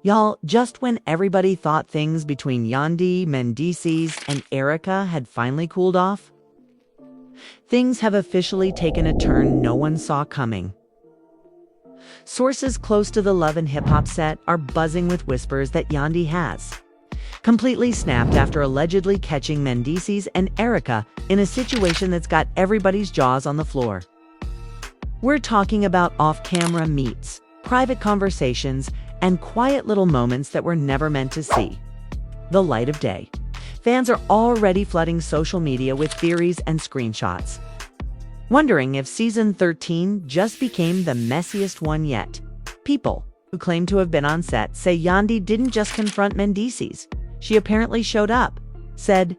Y'all, just when everybody thought things between Yandy, Mendeecees, and Erica had finally cooled off, things have officially taken a turn no one saw coming. Sources close to the Love and Hip Hop set are buzzing with whispers that Yandy has completely snapped after allegedly catching Mendeecees and Erica in a situation that's got everybody's jaws on the floor. We're talking about off-camera meets, private conversations, and quiet little moments that we're never meant to see the light of day. Fans are already flooding social media with theories and screenshots, wondering if season 13 just became the messiest one yet. People who claim to have been on set say Yandy didn't just confront Mendeecees. She apparently showed up, said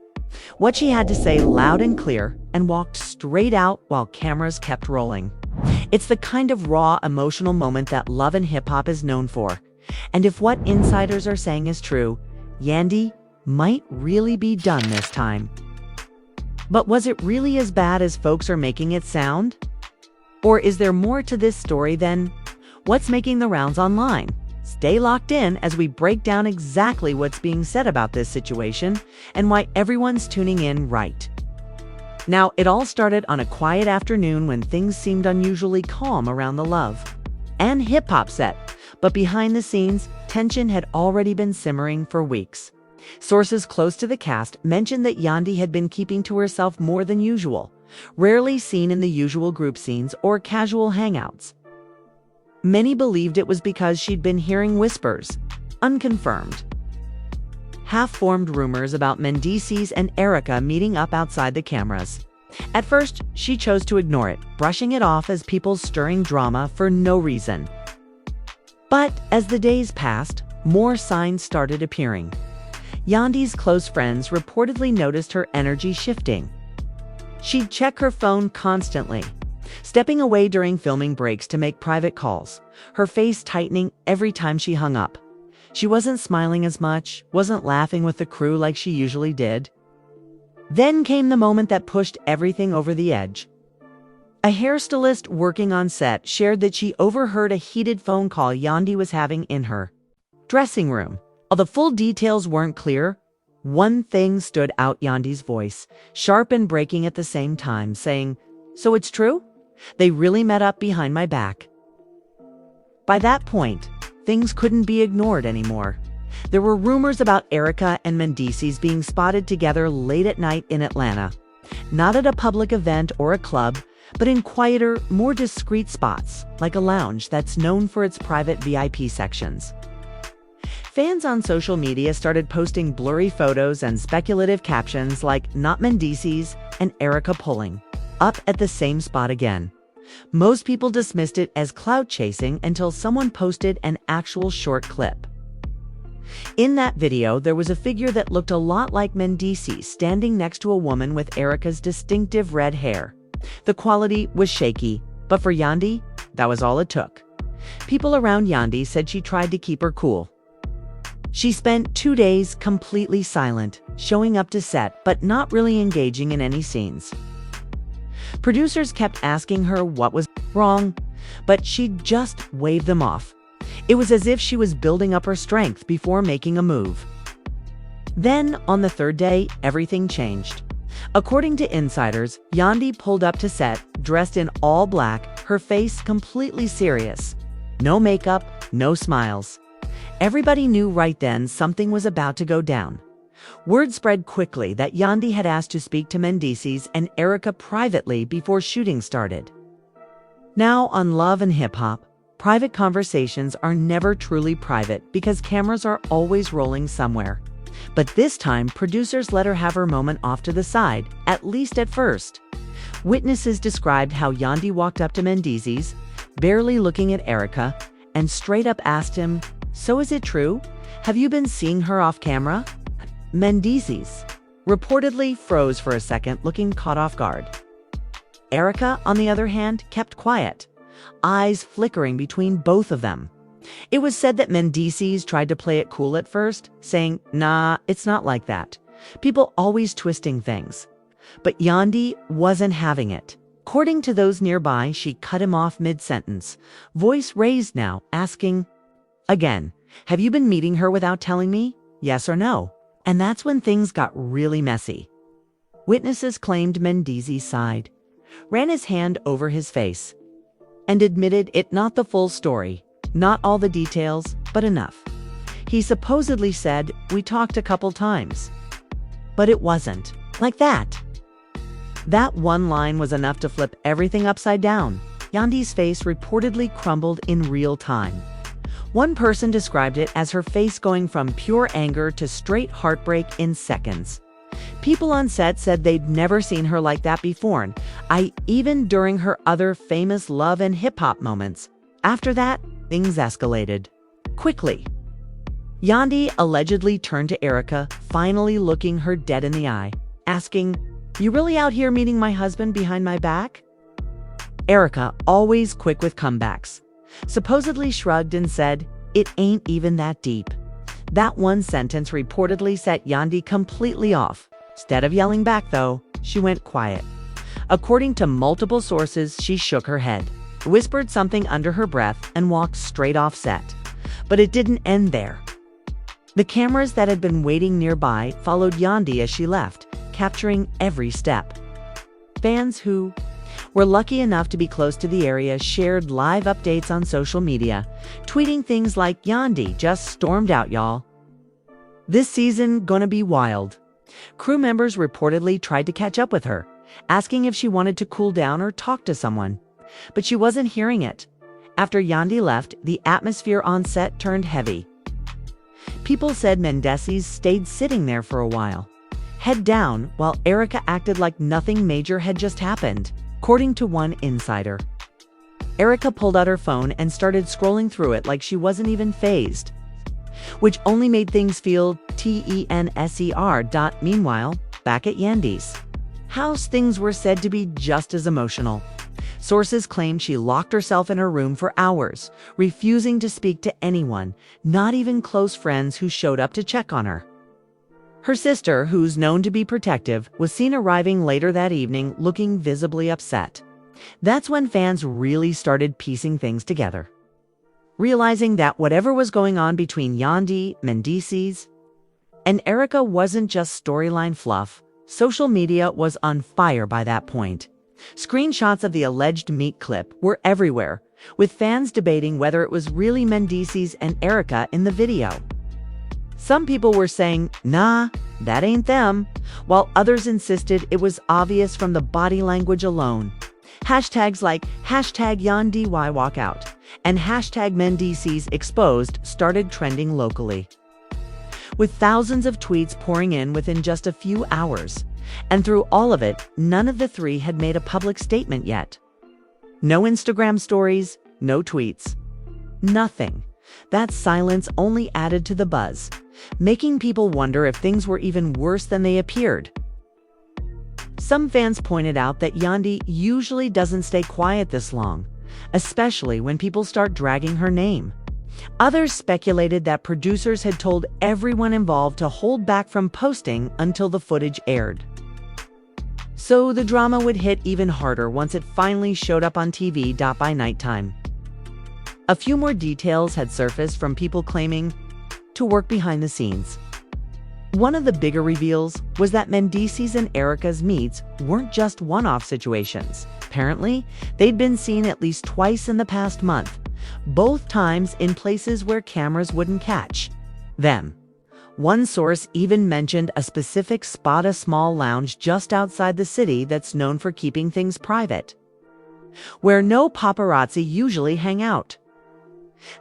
what she had to say loud and clear, and walked straight out while cameras kept rolling. It's the kind of raw, emotional moment that Love and Hip Hop is known for. And if what insiders are saying is true, Yandy might really be done this time. But was it really as bad as folks are making it sound? Or is there more to this story than what's making the rounds online? Stay locked in as we break down exactly what's being said about this situation and why everyone's tuning in right now. It all started on a quiet afternoon when things seemed unusually calm around the Love and Hip Hop set, but behind the scenes, tension had already been simmering for weeks. Sources close to the cast mentioned that Yandy had been keeping to herself more than usual, rarely seen in the usual group scenes or casual hangouts. Many believed it was because she'd been hearing whispers, unconfirmed, half-formed rumors about Mendeecees and Erica meeting up outside the cameras. At first, she chose to ignore it, brushing it off as people stirring drama for no reason. But as the days passed, more signs started appearing. Yandy's close friends reportedly noticed her energy shifting. She'd check her phone constantly, stepping away during filming breaks to make private calls, her face tightening every time she hung up. She wasn't smiling as much, wasn't laughing with the crew like she usually did. Then came the moment that pushed everything over the edge. A hairstylist working on set shared that she overheard a heated phone call Yandy was having in her dressing room. Although the full details weren't clear, one thing stood out: Yandy's voice, sharp and breaking at the same time, saying, "So it's true? They really met up behind my back." By that point, things couldn't be ignored anymore. There were rumors about Erica and Mendeecees being spotted together late at night in Atlanta, not at a public event or a club, but in quieter, more discreet spots, like a lounge that's known for its private VIP sections. Fans on social media started posting blurry photos and speculative captions like "Not Mendeecees" and "Erica pulling up at the same spot again." Most people dismissed it as clout chasing until someone posted an actual short clip. In that video, there was a figure that looked a lot like Mendeecees standing next to a woman with Erica's distinctive red hair. The quality was shaky, but for Yandy, that was all it took. People around Yandy said she tried to keep her cool. She spent 2 days completely silent, showing up to set but not really engaging in any scenes. Producers kept asking her what was wrong, but she'd just wave them off. It was as if she was building up her strength before making a move. Then, on the third day, everything changed. According to insiders, Yandy pulled up to set, dressed in all black, her face completely serious. No makeup, no smiles. Everybody knew right then something was about to go down. Word spread quickly that Yandy had asked to speak to Mendeecees and Erica privately before shooting started. Now on Love and Hip Hop, private conversations are never truly private because cameras are always rolling somewhere. But this time, producers let her have her moment off to the side, at least at first. Witnesses described how Yandy walked up to Mendeecees, barely looking at Erica, and straight up asked him, "So is it true? Have you been seeing her off camera?" Mendeecees reportedly froze for a second, looking caught off guard. Erica, on the other hand, kept quiet, eyes flickering between both of them. It was said that Mendeecees tried to play it cool at first, saying, "Nah, it's not like that. People always twisting things." But Yandy wasn't having it. According to those nearby, she cut him off mid-sentence, voice raised now, asking again, Have you been meeting her without telling me? Yes or no? And that's when things got really messy. Witnesses claimed Mendeecees sighed, ran his hand over his face, and admitted it not the full story, not all the details, but enough. He supposedly said, "We talked a couple times." But it wasn't like that. That one line was enough to flip everything upside down. Yandy's face reportedly crumbled in real time. One person described it as her face going from pure anger to straight heartbreak in seconds. People on set said they'd never seen her like that before, even during her other famous love and hip-hop moments. After that, things escalated quickly. Yandy allegedly turned to Erica, finally looking her dead in the eye, asking, "You really out here meeting my husband behind my back?" Erica, always quick with comebacks, supposedly shrugged and said, "It ain't even that deep." That one sentence reportedly set Yandy completely off. Instead of yelling back, though, she went quiet. According to multiple sources, she shook her head, whispered something under her breath, and walked straight off set. But it didn't end there. The cameras that had been waiting nearby followed Yandy as she left, capturing every step. Fans who were lucky enough to be close to the area shared live updates on social media, tweeting things like, "Yandy just stormed out, y'all. This season gonna be wild." Crew members reportedly tried to catch up with her, asking if she wanted to cool down or talk to someone. But she wasn't hearing it. After Yandy left, the atmosphere on set turned heavy. People said Mendeecees stayed sitting there for a while, head down, while Erica acted like nothing major had just happened. According to one insider, Erica pulled out her phone and started scrolling through it like she wasn't even fazed, which only made things feel tenser. Meanwhile, back at Yandy's house, things were said to be just as emotional. Sources claimed she locked herself in her room for hours, refusing to speak to anyone, not even close friends who showed up to check on her. Her sister, who's known to be protective, was seen arriving later that evening looking visibly upset. That's when fans really started piecing things together, realizing that whatever was going on between Yandy, Mendeecees, and Erica wasn't just storyline fluff. Social media was on fire by that point. Screenshots of the alleged meet clip were everywhere, with fans debating whether it was really Mendeecees and Erica in the video. Some people were saying, "Nah, that ain't them," while others insisted it was obvious from the body language alone. Hashtags like #YandyWalkout and #Mendeecees exposed started trending locally, with thousands of tweets pouring in within just a few hours. And through all of it, none of the three had made a public statement yet. No Instagram stories, no tweets, nothing. That silence only added to the buzz, making people wonder if things were even worse than they appeared. Some fans pointed out that Yandy usually doesn't stay quiet this long, especially when people start dragging her name. Others speculated that producers had told everyone involved to hold back from posting until the footage aired, so the drama would hit even harder once it finally showed up on TV. By nighttime, a few more details had surfaced from people claiming to work behind the scenes. One of the bigger reveals was that Mendeecees and Erica's meets weren't just one-off situations. Apparently, they'd been seen at least twice in the past month, both times in places where cameras wouldn't catch them. One source even mentioned a specific spot, a small lounge just outside the city that's known for keeping things private, where no paparazzi usually hang out.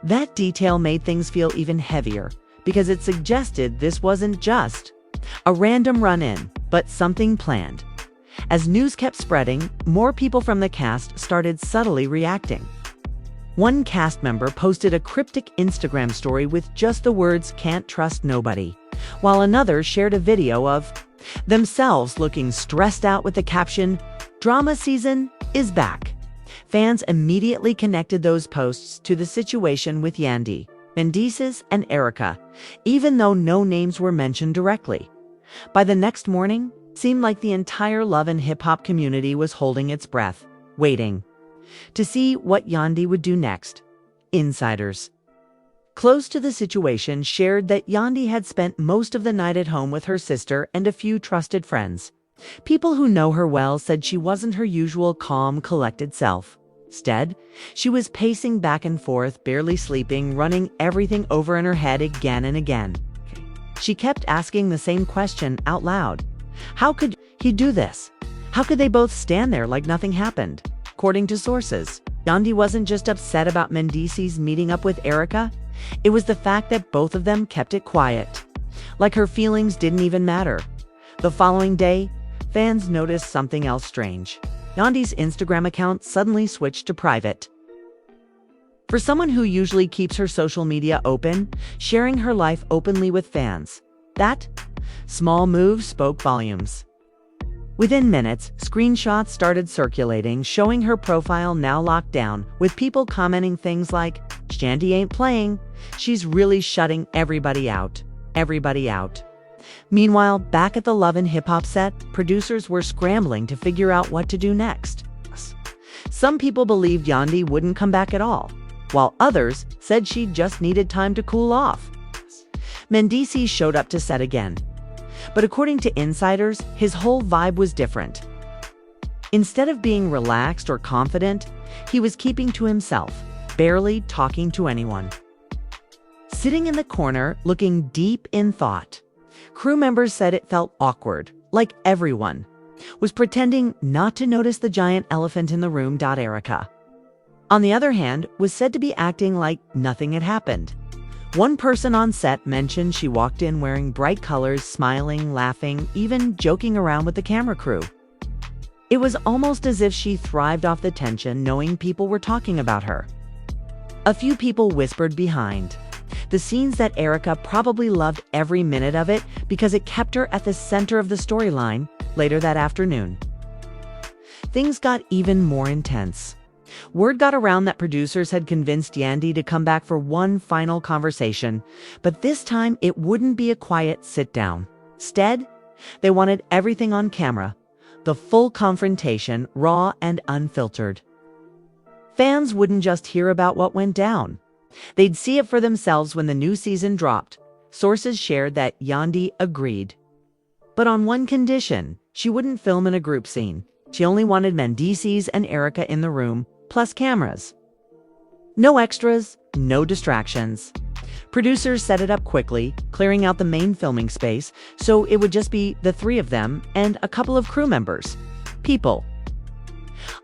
That detail made things feel even heavier, because it suggested this wasn't just a random run-in, but something planned. As news kept spreading, more people from the cast started subtly reacting. One cast member posted a cryptic Instagram story with just the words "can't trust nobody," while another shared a video of themselves looking stressed out with the caption, "Drama season is back." Fans immediately connected those posts to the situation with Yandy, Mendeecees, and Erica, even though no names were mentioned directly. By the next morning, it seemed like the entire love and hip-hop community was holding its breath, waiting to see what Yandy would do next. Insiders close to the situation, shared that Yandy had spent most of the night at home with her sister and a few trusted friends. People who know her well said she wasn't her usual calm, collected self. Instead, she was pacing back and forth, barely sleeping, running everything over in her head again and again. She kept asking the same question out loud. How could he do this? How could they both stand there like nothing happened? According to sources, Yandy wasn't just upset about Mendeecees meeting up with Erica. It was the fact that both of them kept it quiet. Like her feelings didn't even matter. The following day, fans noticed something else strange. Yandy's Instagram account suddenly switched to private. For someone who usually keeps her social media open, sharing her life openly with fans, that small move spoke volumes. Within minutes, screenshots started circulating, showing her profile now locked down, with people commenting things like, "Yandy ain't playing. She's really shutting everybody out. Everybody out." Meanwhile, back at the Love and Hip Hop set, producers were scrambling to figure out what to do next. Some people believed Yandy wouldn't come back at all, while others said she just needed time to cool off. Mendeecees showed up to set again, but according to insiders, his whole vibe was different. Instead of being relaxed or confident, he was keeping to himself, barely talking to anyone. Sitting in the corner, looking deep in thought, crew members said it felt awkward, like everyone was pretending not to notice the giant elephant in the room. Erica, on the other hand, was said to be acting like nothing had happened. One person on set mentioned she walked in wearing bright colors, smiling, laughing, even joking around with the camera crew. It was almost as if she thrived off the tension, knowing people were talking about her. A few people whispered behind the scenes that Erica probably loved every minute of it because it kept her at the center of the storyline. Later that afternoon, things got even more intense. Word got around that producers had convinced Yandy to come back for one final conversation, but this time it wouldn't be a quiet sit-down. Instead, they wanted everything on camera, the full confrontation, raw and unfiltered. Fans wouldn't just hear about what went down. They'd see it for themselves when the new season dropped. Sources shared that Yandy agreed, but on one condition: she wouldn't film in a group scene. She only wanted Mendeecees and Erica in the room, plus cameras. No extras, no distractions. Producers set it up quickly, clearing out the main filming space, so it would just be the three of them and a couple of crew members. People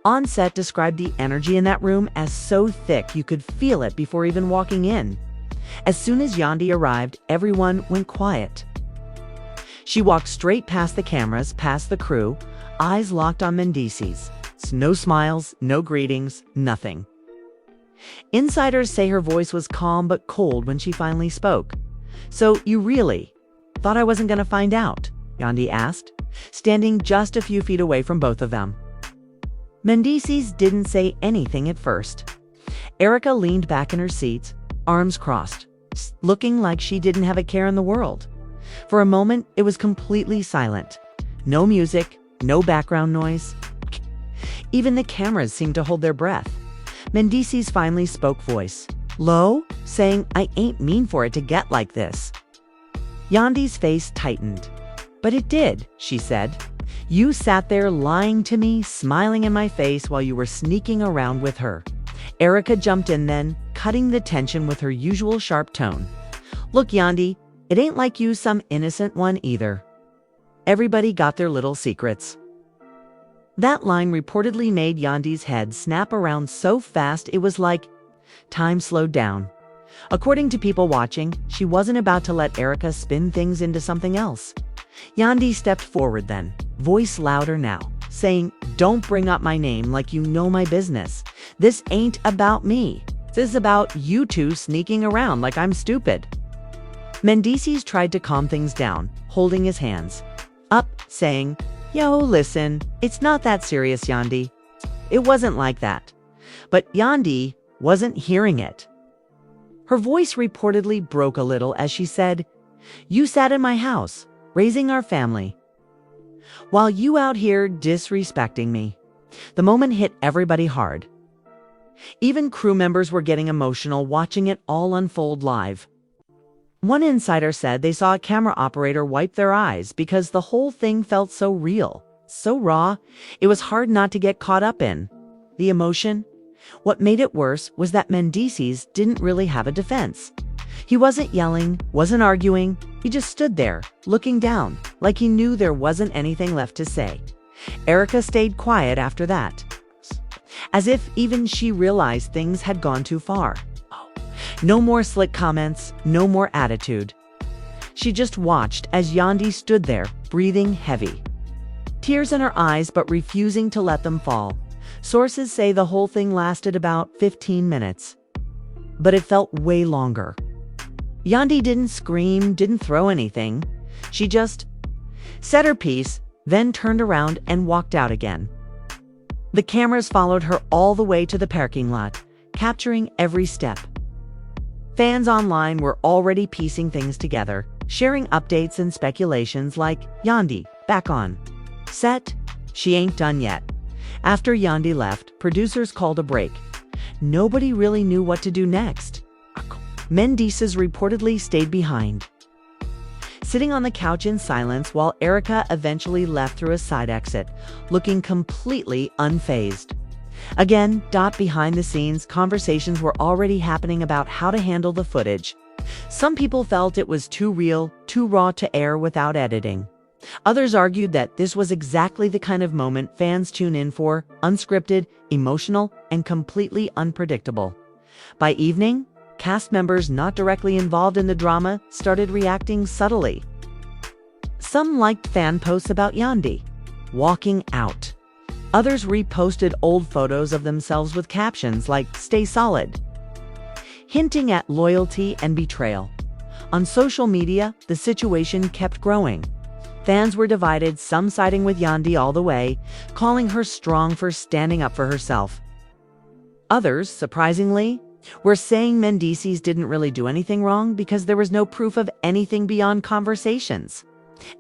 on set described the energy in that room as so thick you could feel it before even walking in. As soon as Yandy arrived, everyone went quiet. She walked straight past the cameras, past the crew, eyes locked on Mendeecees. No smiles, no greetings, nothing. Insiders say her voice was calm but cold when she finally spoke. "So you really thought I wasn't going to find out?" Yandy asked, standing just a few feet away from both of them. Mendeecees didn't say anything at first. Erica leaned back in her seat, arms crossed, looking like she didn't have a care in the world. For a moment, it was completely silent. No music, no background noise. Even the cameras seemed to hold their breath. Mendeecees finally spoke, voice low, saying, "I ain't mean for it to get like this." Yandy's face tightened. "But it did," she said. "You sat there lying to me, smiling in my face while you were sneaking around with her." Erica jumped in then, cutting the tension with her usual sharp tone. "Look, Yandy, it ain't like you some innocent one either. Everybody got their little secrets." That line reportedly made Yandy's head snap around so fast it was like time slowed down. According to people watching, she wasn't about to let Erica spin things into something else. Yandy stepped forward then, voice louder now, saying, "Don't bring up my name like you know my business. This ain't about me. This is about you two sneaking around like I'm stupid." Mendeecees tried to calm things down, holding his hands up, saying, "Yo, listen, it's not that serious, Yandy. It wasn't like that." But Yandy wasn't hearing it. Her voice reportedly broke a little as she said, "You sat in my house, raising our family, while you out here disrespecting me." The moment hit everybody hard. Even crew members were getting emotional watching it all unfold live. One insider said they saw a camera operator wipe their eyes because the whole thing felt so real, so raw, it was hard not to get caught up in the emotion. What made it worse was that Mendeecees didn't really have a defense. He wasn't yelling, wasn't arguing, he just stood there, looking down, like he knew there wasn't anything left to say. Erica stayed quiet after that, as if even she realized things had gone too far. No more slick comments, no more attitude. She just watched as Yandy stood there, breathing heavy. Tears in her eyes but refusing to let them fall. Sources say the whole thing lasted about 15 minutes. But it felt way longer. Yandy didn't scream, didn't throw anything. She just said her piece, then turned around and walked out again. The cameras followed her all the way to the parking lot, capturing every step. Fans online were already piecing things together, sharing updates and speculations like, Yandy, back on set, she ain't done yet. After Yandy left, producers called a break. Nobody really knew what to do next. Mendeecees reportedly stayed behind, sitting on the couch in silence while Erica eventually left through a side exit, looking completely unfazed. Again, behind the scenes, conversations were already happening about how to handle the footage. Some people felt it was too real, too raw to air without editing. Others argued that this was exactly the kind of moment fans tune in for, unscripted, emotional, and completely unpredictable. By evening, cast members not directly involved in the drama started reacting subtly. Some liked fan posts about Yandy walking out. Others reposted old photos of themselves with captions like, "Stay solid," hinting at loyalty and betrayal. On social media, the situation kept growing. Fans were divided, some siding with Yandy all the way, calling her strong for standing up for herself. Others, surprisingly, were saying Mendeecees didn't really do anything wrong because there was no proof of anything beyond conversations.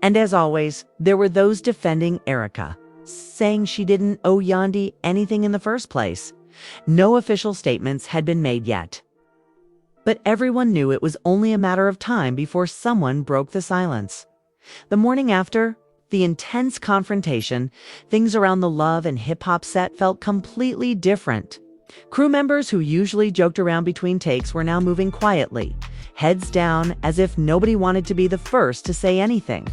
And as always, there were those defending Erica, saying she didn't owe Yandy anything in the first place. No official statements had been made yet. But everyone knew it was only a matter of time before someone broke the silence. The morning after the intense confrontation, things around the Love and Hip Hop set felt completely different. Crew members who usually joked around between takes were now moving quietly, heads down, as if nobody wanted to be the first to say anything.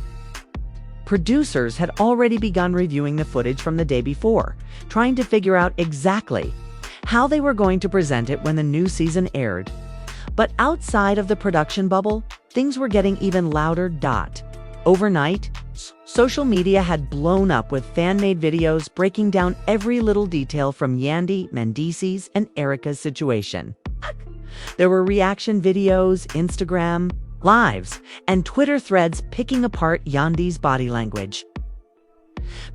Producers had already begun reviewing the footage from the day before, trying to figure out exactly how they were going to present it when the new season aired. But outside of the production bubble, things were getting even louder. Overnight, social media had blown up with fan-made videos breaking down every little detail from Yandy, Mendeecees, and Erica's situation. There were reaction videos, Instagram lives, and Twitter threads picking apart Yandy's body language,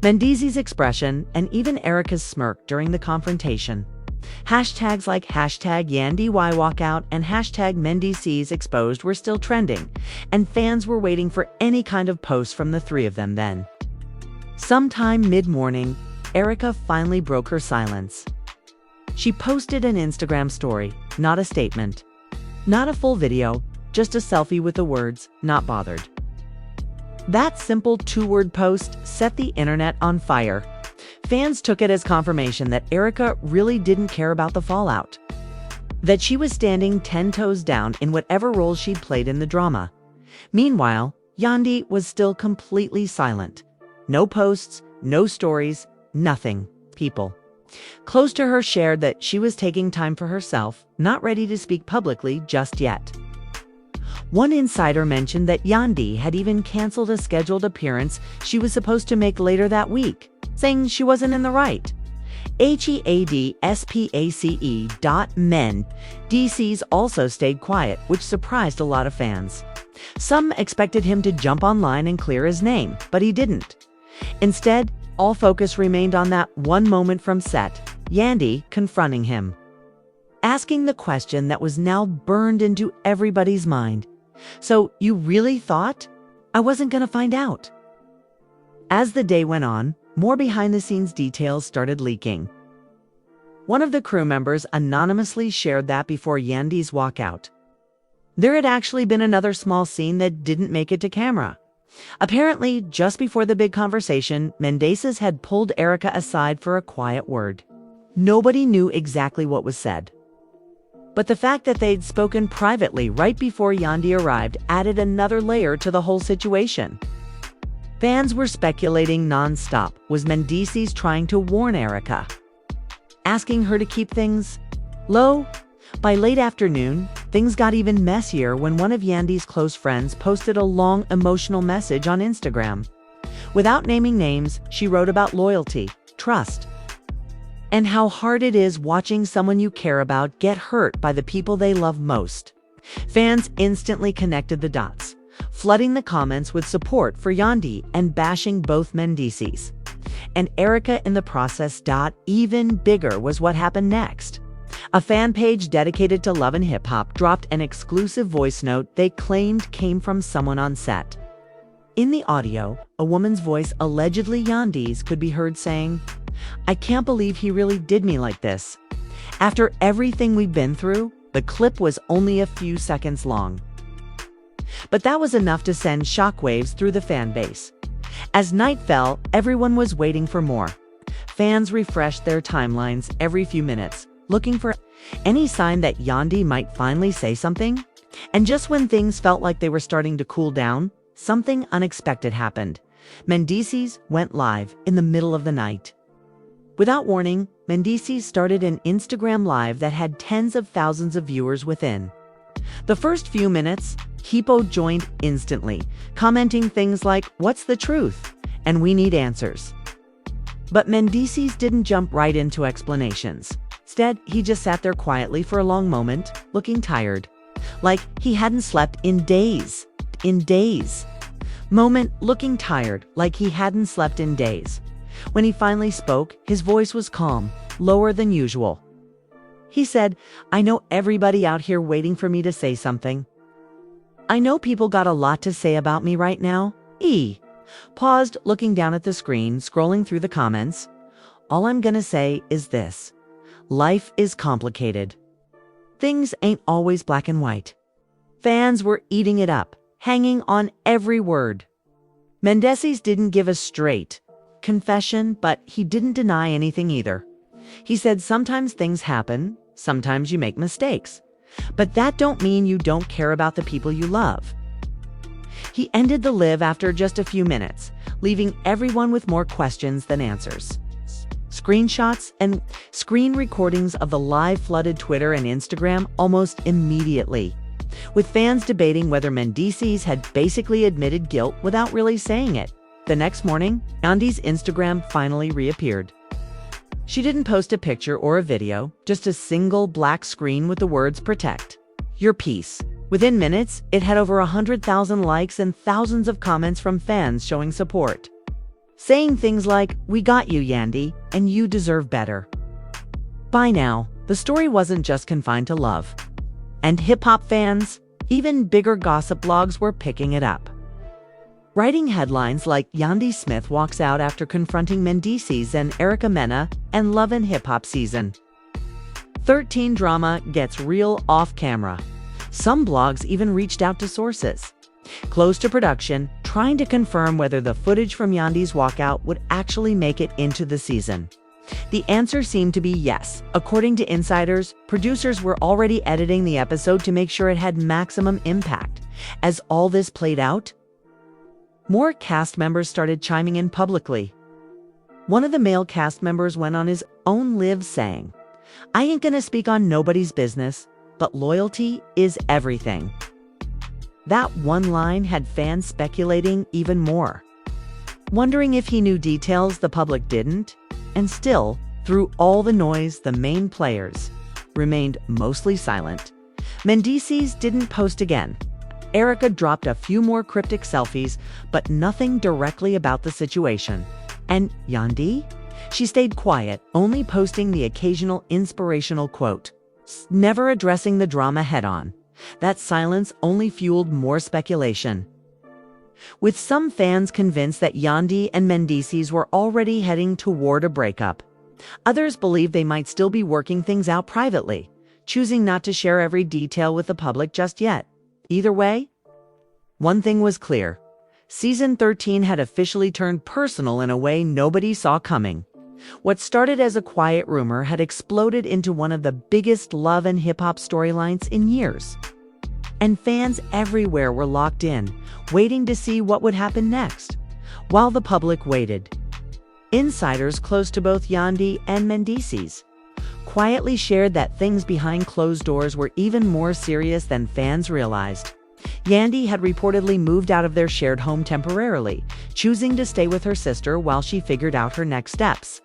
Mendeecees' expression, and even Erica's smirk during the confrontation. Hashtags like #YandyWhyWalkout and #Mendeecees exposed were still trending, and fans were waiting for any kind of post from the three of them then. Sometime mid-morning, Erica finally broke her silence. She posted an Instagram story, not a statement, not a full video, just a selfie with the words, "Not bothered." That simple two-word post set the internet on fire. Fans took it as confirmation that Erica really didn't care about the fallout, that she was standing 10 toes down in whatever role she'd played in the drama. Meanwhile, Yandy was still completely silent. No posts, no stories, nothing. People close to her shared that she was taking time for herself, not ready to speak publicly just yet. One insider mentioned that Yandy had even canceled a scheduled appearance she was supposed to make later that week, saying she wasn't in the right. Mendeecees also stayed quiet, which surprised a lot of fans. Some expected him to jump online and clear his name, but he didn't. Instead, all focus remained on that one moment from set, Yandy confronting him, asking the question that was now burned into everybody's mind. "So you really thought I wasn't going to find out?" As the day went on, more behind-the-scenes details started leaking. One of the crew members anonymously shared that before Yandy's walkout. There had actually been another small scene that didn't make it to camera. Apparently, just before the big conversation, Mendeecees had pulled Erica aside for a quiet word. Nobody knew exactly what was said. But the fact that they'd spoken privately right before Yandy arrived added another layer to the whole situation. Fans were speculating nonstop. Was Mendeecees trying to warn Erica, asking her to keep things low? By late afternoon, things got even messier when one of Yandy's close friends posted a long emotional message on Instagram. Without naming names, she wrote about loyalty, trust, and how hard it is watching someone you care about get hurt by the people they love most. Fans instantly connected the dots, flooding the comments with support for Yandy and bashing both Mendeecees. And Erica in the process. Even bigger was what happened next. A fan page dedicated to love and hip-hop dropped an exclusive voice note they claimed came from someone on set. In the audio, a woman's voice, allegedly Yandy's, could be heard saying, "I can't believe he really did me like this. After everything we've been through." The clip was only a few seconds long. But that was enough to send shockwaves through the fan base. As night fell, everyone was waiting for more. Fans refreshed their timelines every few minutes, looking for any sign that Yandy might finally say something. And just when things felt like they were starting to cool down, something unexpected happened. Mendeecees went live in the middle of the night. Without warning, Mendeecees started an Instagram live that had tens of thousands of viewers within. The first few minutes, Hippo joined instantly, commenting things like, "What's the truth?" and "We need answers." But Mendeecees didn't jump right into explanations. Instead, he just sat there quietly for a long moment, looking tired, like he hadn't slept in days. Looking tired, like he hadn't slept in days. When he finally spoke, his voice was calm, lower than usual. He said, "I know everybody out here waiting for me to say something. I know people got a lot to say about me right now." Paused, looking down at the screen, scrolling through the comments. "All I'm gonna say is this. Life is complicated. Things ain't always black and white." Fans were eating it up, hanging on every word. Mendeecees didn't give a straight confession, but he didn't deny anything either. He said, "Sometimes things happen, sometimes you make mistakes, but that don't mean you don't care about the people you love." He ended the live after just a few minutes, leaving everyone with more questions than answers. Screenshots and screen recordings of the live flooded Twitter and Instagram almost immediately, with fans debating whether Mendeecees had basically admitted guilt without really saying it. The next morning, Yandy's Instagram finally reappeared. She didn't post a picture or a video, just a single black screen with the words "Protect your peace." Within minutes, it had over 100,000 likes and thousands of comments from fans showing support, saying things like, "We got you, Yandy, and you deserve better." By now, the story wasn't just confined to love and hip-hop fans. Even bigger gossip blogs were picking it up, writing headlines like "Yandy Smith walks out after confronting Mendeecees and Erica Mendeecees and Love and Hip Hop Season 13 drama gets real off camera." Some blogs even reached out to sources close to production, trying to confirm whether the footage from Yandy's walkout would actually make it into the season. The answer seemed to be yes. According to insiders, producers were already editing the episode to make sure it had maximum impact. As all this played out, more cast members started chiming in publicly. One of the male cast members went on his own live saying, "I ain't gonna speak on nobody's business, but loyalty is everything." That one line had fans speculating even more, wondering if he knew details the public didn't. And still, through all the noise, the main players remained mostly silent. Mendeecees didn't post again. Erica dropped a few more cryptic selfies, but nothing directly about the situation. And Yandy? She stayed quiet, only posting the occasional inspirational quote, never addressing the drama head-on. That silence only fueled more speculation, with some fans convinced that Yandy and Mendeecees were already heading toward a breakup. Others believed they might still be working things out privately, choosing not to share every detail with the public just yet. Either way, one thing was clear. Season 13 had officially turned personal in a way nobody saw coming. What started as a quiet rumor had exploded into one of the biggest love and hip-hop storylines in years. And fans everywhere were locked in, waiting to see what would happen next, while the public waited. Insiders close to both Yandy and Mendeecees quietly shared that things behind closed doors were even more serious than fans realized. Yandy had reportedly moved out of their shared home temporarily, choosing to stay with her sister while she figured out her next steps.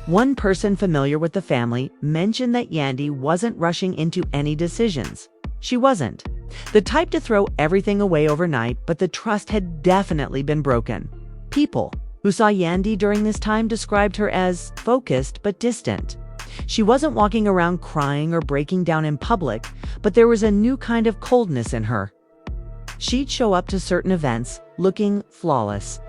One person familiar with the family mentioned that Yandy wasn't rushing into any decisions. She wasn't the type to throw everything away overnight, but the trust had definitely been broken. People who saw Yandy during this time described her as focused but distant. She wasn't walking around crying or breaking down in public, but there was a new kind of coldness in her. She'd show up to certain events looking flawless,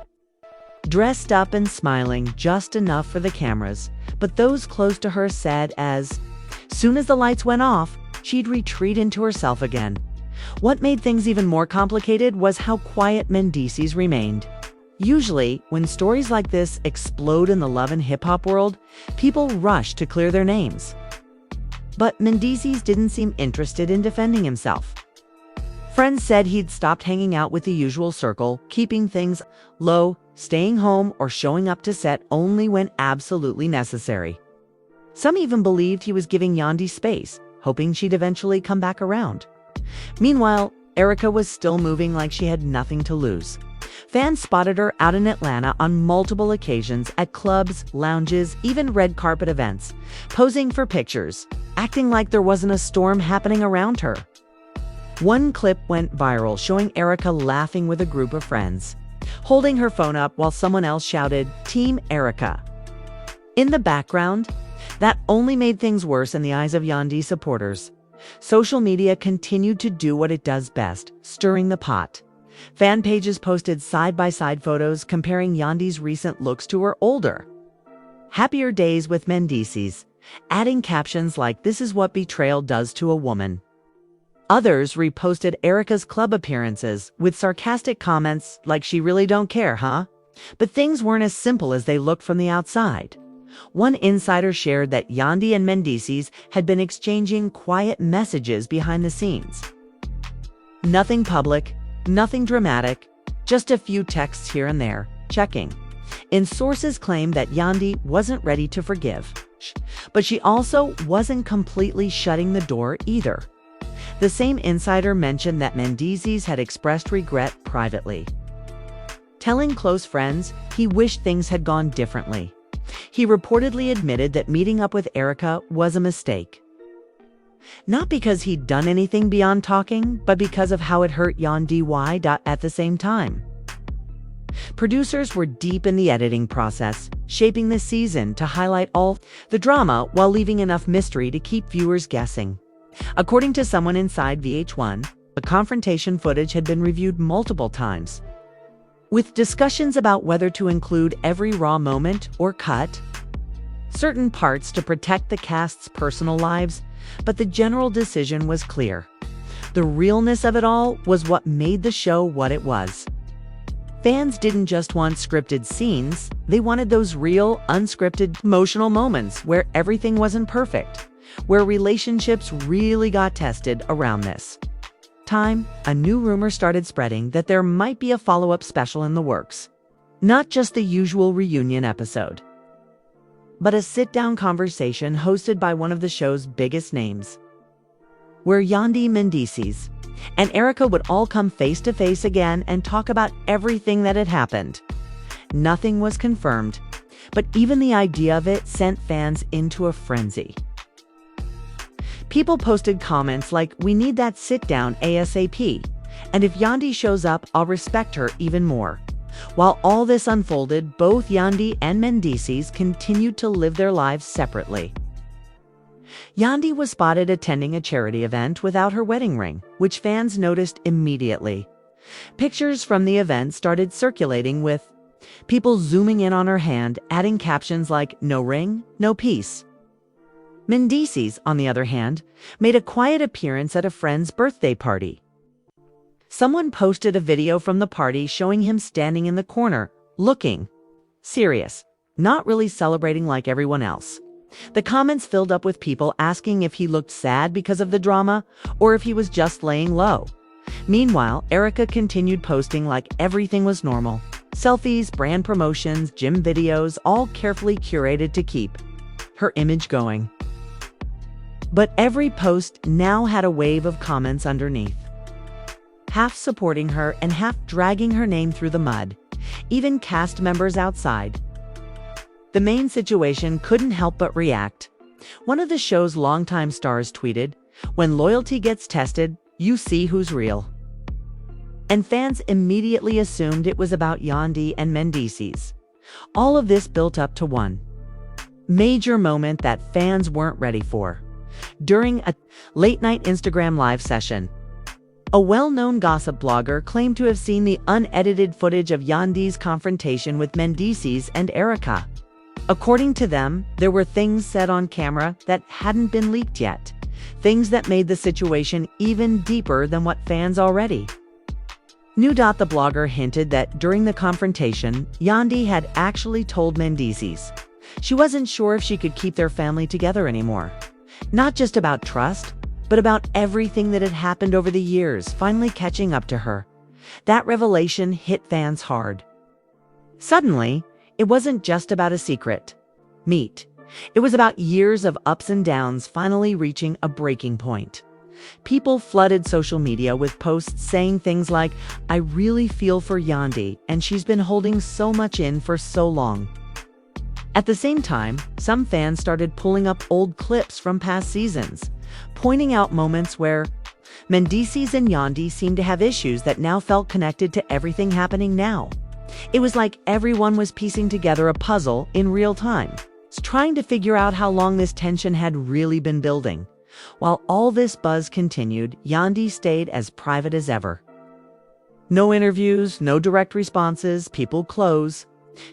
dressed up and smiling just enough for the cameras, but those close to her said as soon as the lights went off, she'd retreat into herself again. What made things even more complicated was how quiet Mendeecees remained. Usually, when stories like this explode in the love and hip-hop world, people rush to clear their names. But Mendeecees didn't seem interested in defending himself. Friends said he'd stopped hanging out with the usual circle, keeping things low, staying home, or showing up to set only when absolutely necessary. Some even believed he was giving Yandy space, hoping she'd eventually come back around. Meanwhile, Erica was still moving like she had nothing to lose. Fans spotted her out in Atlanta on multiple occasions at clubs, lounges, even red carpet events, posing for pictures, acting like there wasn't a storm happening around her. One clip went viral showing Erica laughing with a group of friends, holding her phone up while someone else shouted, "Team Erica." In the background, that only made things worse in the eyes of Yandy supporters. Social media continued to do what it does best, stirring the pot. Fan pages posted side-by-side photos comparing Yandy's recent looks to her older, happier days with Mendeecees, adding captions like "This is what betrayal does to a woman." Others reposted Erica's club appearances with sarcastic comments like "She really don't care, huh?" But things weren't as simple as they looked from the outside. One insider shared that Yandy and Mendeecees had been exchanging quiet messages behind the scenes. Nothing public, nothing dramatic, just a few texts here and there, checking. And sources claim that Yandy wasn't ready to forgive, but she also wasn't completely shutting the door either. The same insider mentioned that Mendeecees had expressed regret privately, telling close friends he wished things had gone differently. He reportedly admitted that meeting up with Erica was a mistake. Not because he'd done anything beyond talking, but because of how it hurt Yandy at the same time. Producers were deep in the editing process, shaping the season to highlight all the drama while leaving enough mystery to keep viewers guessing. According to someone inside VH1, the confrontation footage had been reviewed multiple times, with discussions about whether to include every raw moment or cut certain parts to protect the cast's personal lives, but the general decision was clear. The realness of it all was what made the show what it was. Fans didn't just want scripted scenes, they wanted those real, unscripted, emotional moments where everything wasn't perfect, where relationships really got tested around this time. A new rumor started spreading that there might be a follow-up special in the works. Not just the usual reunion episode, but a sit-down conversation hosted by one of the show's biggest names, where Yandy, Mendeecees, and Erica would all come face-to-face again and talk about everything that had happened. Nothing was confirmed, but even the idea of it sent fans into a frenzy. People posted comments like, "We need that sit-down ASAP," and "If Yandy shows up, I'll respect her even more." While all this unfolded, both Yandy and Mendeecees continued to live their lives separately. Yandy was spotted attending a charity event without her wedding ring, which fans noticed immediately. Pictures from the event started circulating with People zooming in on her hand, adding captions like, "No ring, no peace." Mendeecees, on the other hand, made a quiet appearance at a friend's birthday party. Someone posted a video from the party showing him standing in the corner, looking serious, not really celebrating like everyone else. The comments filled up with people asking if he looked sad because of the drama or if he was just laying low. Meanwhile, Erica continued posting like everything was normal. Selfies, brand promotions, gym videos, all carefully curated to keep her image going. But every post now had a wave of comments underneath, half supporting her and half dragging her name through the mud, even cast members outside. The main situation couldn't help but react. One of the show's longtime stars tweeted, "When loyalty gets tested, you see who's real." And fans immediately assumed it was about Yandy and Mendeecees. All of this built up to one major moment that fans weren't ready for. During a late-night Instagram live session, a well-known gossip blogger claimed to have seen the unedited footage of Yandy's confrontation with Mendeecees and Erica. According to them, there were things said on camera that hadn't been leaked yet, things that made the situation even deeper than what fans already knew. The blogger hinted that during the confrontation, Yandy had actually told Mendeecees she wasn't sure if she could keep their family together anymore. Not just about trust, but about everything that had happened over the years finally catching up to her. That revelation hit fans hard. Suddenly, it wasn't just about a secret meet. It was about years of ups and downs finally reaching a breaking point. People flooded social media with posts saying things like, "I really feel for Yandy, and she's been holding so much in for so long." At the same time, some fans started pulling up old clips from past seasons, pointing out moments where Mendeecees and Yandy seemed to have issues that now felt connected to everything happening now. It was like everyone was piecing together a puzzle in real time, trying to figure out how long this tension had really been building. While all this buzz continued, Yandy stayed as private as ever. No interviews, no direct responses, people close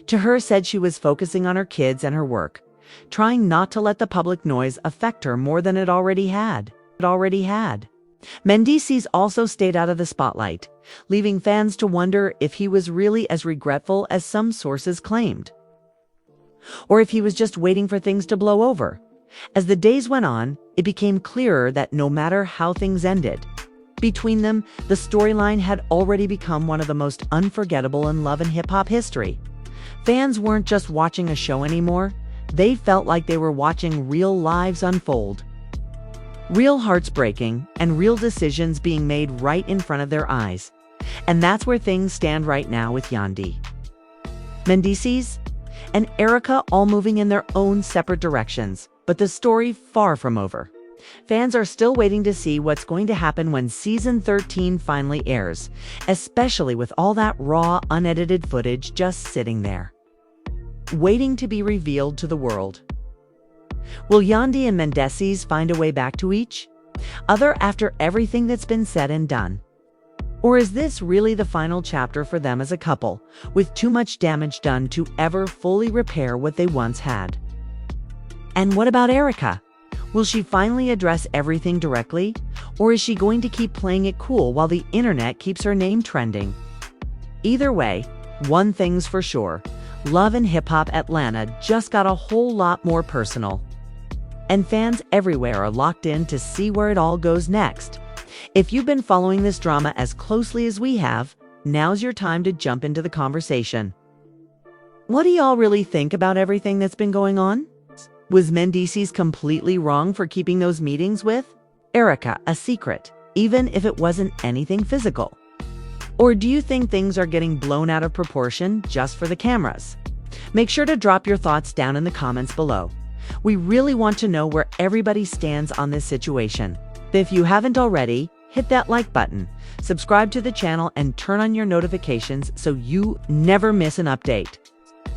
to her said she was focusing on her kids and her work, trying not to let the public noise affect her more than it already had. Mendeecees also stayed out of the spotlight, leaving fans to wonder if he was really as regretful as some sources claimed, or if he was just waiting for things to blow over. As the days went on, it became clearer that no matter how things ended between them, the storyline had already become one of the most unforgettable in love and hip-hop history. Fans weren't just watching a show anymore. They felt like they were watching real lives unfold. Real hearts breaking and real decisions being made right in front of their eyes. And that's where things stand right now with Yandy, Mendeecees, and Erica all moving in their own separate directions. But the story far from over. Fans are still waiting to see what's going to happen when season 13 finally airs, especially with all that raw, unedited footage just sitting there, waiting to be revealed to the world. Will Yandy and Mendeecees find a way back to each other after everything that's been said and done? Or is this really the final chapter for them as a couple, with too much damage done to ever fully repair what they once had? And what about Erica? Will she finally address everything directly? Or is she going to keep playing it cool while the internet keeps her name trending? Either way, one thing's for sure. Love and Hip Hop Atlanta just got a whole lot more personal. And fans everywhere are locked in to see where it all goes next. If you've been following this drama as closely as we have, now's your time to jump into the conversation. What do y'all really think about everything that's been going on? Was Mendeecees completely wrong for keeping those meetings with Erica a secret, even if it wasn't anything physical? Or do you think things are getting blown out of proportion just for the cameras? Make sure to drop your thoughts down in the comments below. We really want to know where everybody stands on this situation. If you haven't already, hit that like button, subscribe to the channel, and turn on your notifications so you never miss an update.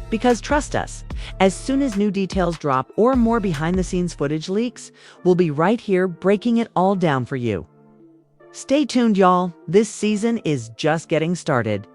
Because trust us, as soon as new details drop or more behind-the-scenes footage leaks, we'll be right here breaking it all down for you. Stay tuned, y'all. This season is just getting started.